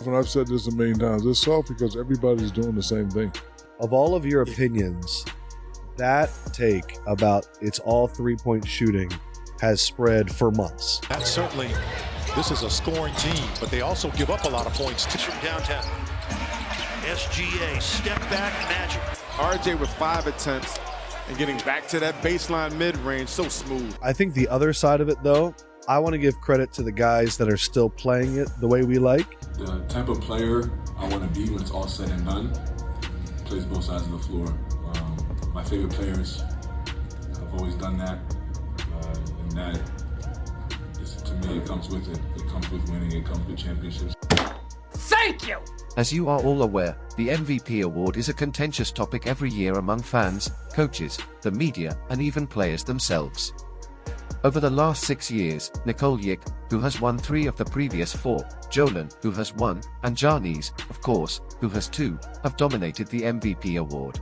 And I've said this a million times, it's soft because everybody's doing the same thing. Of all of your opinions, that take about it's all three-point shooting has spread for months. That's certainly, this is a scoring team, but they also give up a lot of points. From downtown. SGA, step back magic. RJ with 5 attempts and getting back to that baseline mid-range so smooth. I think the other side of it, though, I want to give credit to the guys that are still playing it the way we like. The type of player I want to be when it's all said and done, plays both sides of the floor. My favorite players have always done that, and that, to me, it comes with it. It comes with winning, it comes with championships. Thank you! As you are all aware, the MVP award is a contentious topic every year among fans, coaches, the media, and even players themselves. Over the last 6 years, Nicole Yick, who has won 3 of the previous 4, Jolin, who has 1, and Giannis, of course, who has 2, have dominated the MVP award.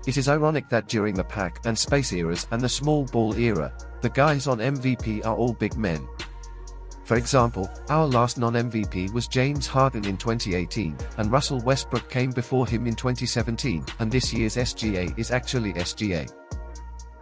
It is ironic that during the pack and space eras and the small ball era, the guys on MVP are all big men. For example, our last non-MVP was James Harden in 2018, and Russell Westbrook came before him in 2017, and this year's SGA is actually SGA.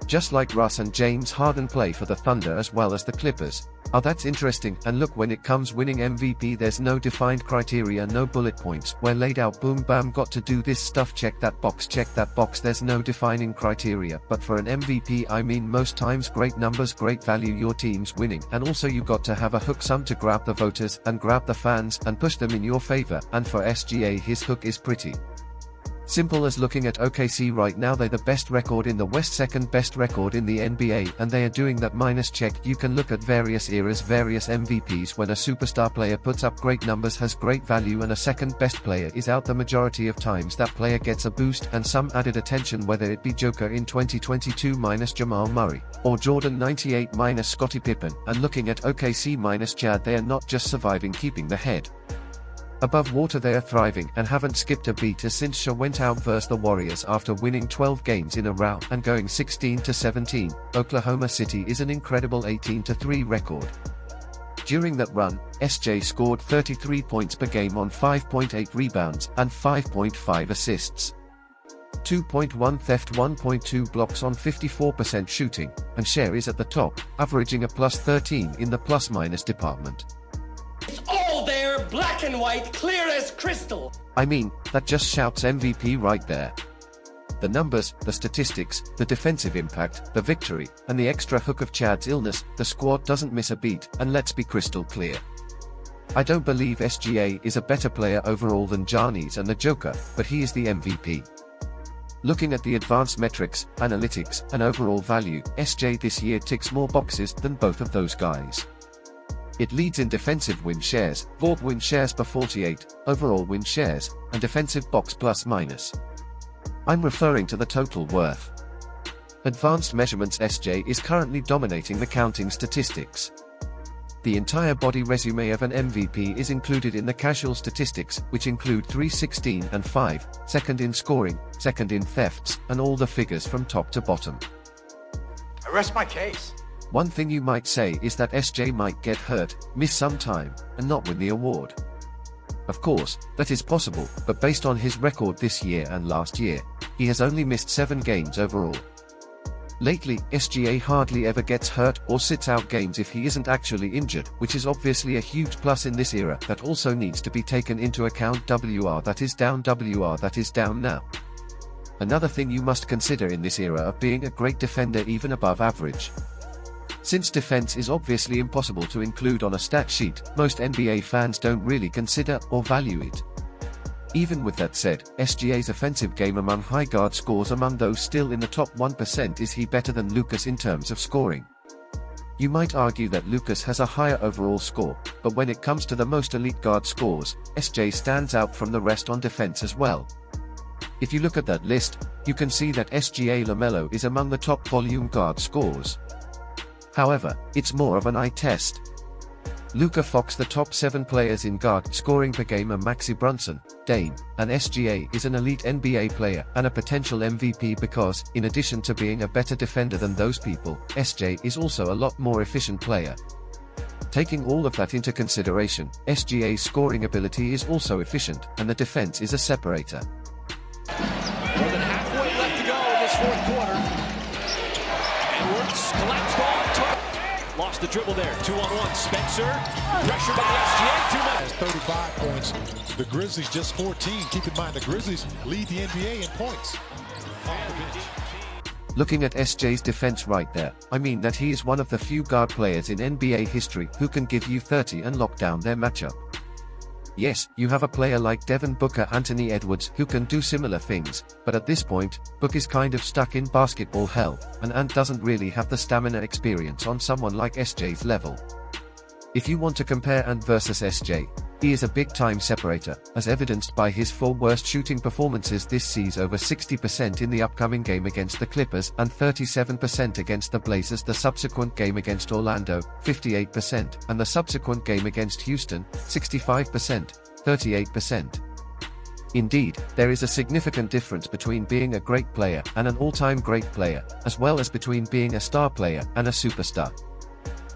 Just like Russ and James Harden play for the Thunder as well as the Clippers. Oh, that's interesting. And look, when it comes winning MVP, there's no defined criteria, no bullet points where laid out boom bam, got to do this stuff, check that box, there's no defining criteria. But for an MVP, I mean, most times great numbers, great value, your team's winning, and also you got to have a hook, some to grab the voters and grab the fans and push them in your favor. And for SGA, his hook is pretty simple as looking at OKC right now. They're the best record in the West, second best record in the NBA, and they are doing that minus check. You can look at various eras, various MVPs. When a superstar player puts up great numbers, has great value, and a second best player is out, the majority of times that player gets a boost and some added attention, whether it be Joker in 2022 minus Jamal Murray, or Jordan 98 minus Scottie Pippen. And looking at OKC minus Chad, they are not just surviving, keeping the head above water, they are thriving and haven't skipped a beat since Shai went out versus the Warriors after winning 12 games in a row and going 16-17. Oklahoma City is an incredible 18-3 record. During that run, SJ scored 33 points per game on 5.8 rebounds and 5.5 assists. 2.1 theft, 1.2 blocks on 54% shooting, and Shai is at the top, averaging a plus 13 in the plus-minus department. It's all there, black and white, clear as crystal. I mean, that just shouts MVP right there. The numbers, the statistics, the defensive impact, the victory, and the extra hook of Chad's illness, the squad doesn't miss a beat. And let's be crystal clear, I don't believe SGA is a better player overall than Giannis and the Joker, but he is the MVP. Looking at the advanced metrics, analytics, and overall value, SJ this year ticks more boxes than both of those guys. It leads in defensive win shares, VORP win shares per 48, overall win shares, and defensive box plus minus. I'm referring to the total worth. Advanced measurements, SJ is currently dominating the counting statistics. The entire body resume of an MVP is included in the casual statistics, which include 3, 16, and 5, second in scoring, second in thefts, and all the figures from top to bottom. I rest my case. One thing you might say is that SJ might get hurt, miss some time, and not win the award. Of course, that is possible, but based on his record this year and last year, he has only missed 7 games overall. Lately, SGA hardly ever gets hurt or sits out games if he isn't actually injured, which is obviously a huge plus in this era. That also needs to be taken into account. WR that is down now. Another thing you must consider in this era of being a great defender, even above average. Since defense is obviously impossible to include on a stat sheet, most NBA fans don't really consider or value it. Even with that said, SGA's offensive game among high guard scores among those still in the top 1%. Is he better than Lucas in terms of scoring? You might argue that Lucas has a higher overall score, but when it comes to the most elite guard scores, SJ stands out from the rest on defense as well. If you look at that list, you can see that SGA LaMelo is among the top volume guard scores. However, it's more of an eye test. Luka Fox, the top 7 players in guard scoring per game are Maxi Brunson, Dame, and SGA is an elite NBA player and a potential MVP because, in addition to being a better defender than those people, SJ is also a lot more efficient player. Taking all of that into consideration, SGA's scoring ability is also efficient, and the defense is a separator. More than halfway left to go in this fourth quarter. Edwards collects ball. Lost the dribble there. 2-on-1. Spencer. Pressure by the SGA. Too much. 35 points. The Grizzlies just 14. Keep in mind the Grizzlies lead the NBA in points. Looking at SJ's defense right there, I mean that he is one of the few guard players in NBA history who can give you 30 and lock down their matchup. Yes, you have a player like Devin Booker, Anthony Edwards who can do similar things, but at this point, Book is kind of stuck in basketball hell, and Ant doesn't really have the stamina experience on someone like SJ's level. If you want to compare Ant versus SJ, he is a big-time separator, as evidenced by his 4 worst shooting performances this season: over 60% in the upcoming game against the Clippers and 37% against the Blazers, the subsequent game against Orlando, 58%, and the subsequent game against Houston, 65%, 38%. Indeed, there is a significant difference between being a great player and an all-time great player, as well as between being a star player and a superstar.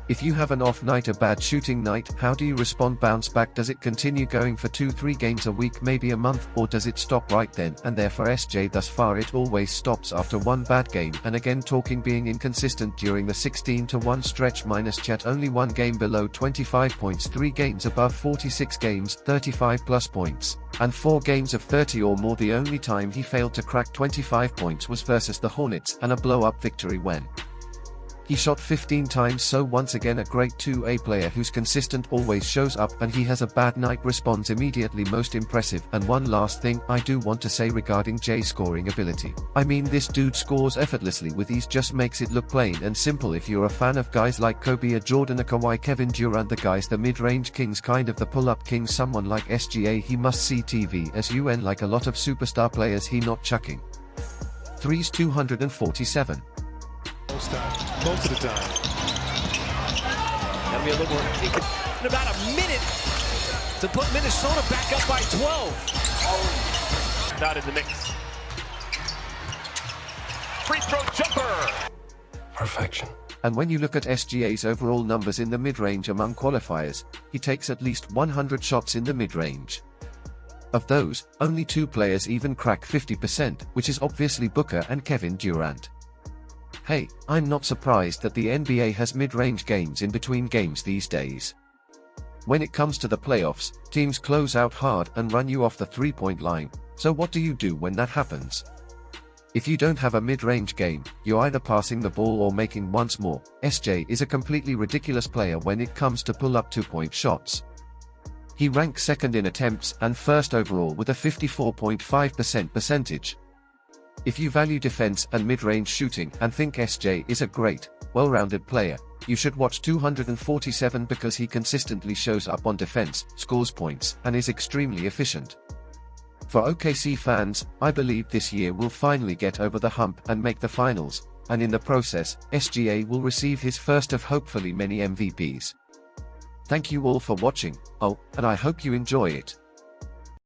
If you have an off night, a bad shooting night, how do you respond? Bounce back? Does it continue going for 2-3 games a week, maybe a month, or does it stop right then and there? For SJ thus far, it always stops after one bad game, and again talking being inconsistent during the 16-1 stretch minus Chet, only 1 game below 25 points, 3 games above 46 games, 35 plus points, and 4 games of 30 or more. The only time he failed to crack 25 points was versus the Hornets, and a blow-up victory when he shot 15 times. So once again a great 2A player who's consistent, always shows up, and he has a bad night, responds immediately. Most impressive. And one last thing I do want to say regarding Jay's scoring ability. I mean, this dude scores effortlessly with ease, just makes it look plain and simple. If you're a fan of guys like Kobe, a Jordan, a Kawhi, Kevin Durant, the guys, the mid-range kings, kind of the pull-up kings, someone like SGA, he must see TV as UN. Like a lot of superstar players, he not chucking threes. 247. Most of the time. That'll be a little more. In about a minute to put Minnesota back up by 12. Not in the mix. Free throw jumper. Perfection. And when you look at SGA's overall numbers in the mid-range among qualifiers, he takes at least 100 shots in the mid-range. Of those, only 2 players even crack 50%, which is obviously Booker and Kevin Durant. Hey, I'm not surprised that the NBA has mid-range games in between games these days. When it comes to the playoffs, teams close out hard and run you off the 3-point line, so what do you do when that happens? If you don't have a mid-range game, you're either passing the ball or making once more. SJ is a completely ridiculous player when it comes to pull-up 2-point shots. He ranks 2nd in attempts and 1st overall with a 54.5% percentage. If you value defense and mid-range shooting and think SJ is a great, well-rounded player, you should watch 247 because he consistently shows up on defense, scores points, and is extremely efficient. For OKC fans, I believe this year will finally get over the hump and make the finals, and in the process, SGA will receive his first of hopefully many MVPs. Thank you all for watching, and I hope you enjoy it.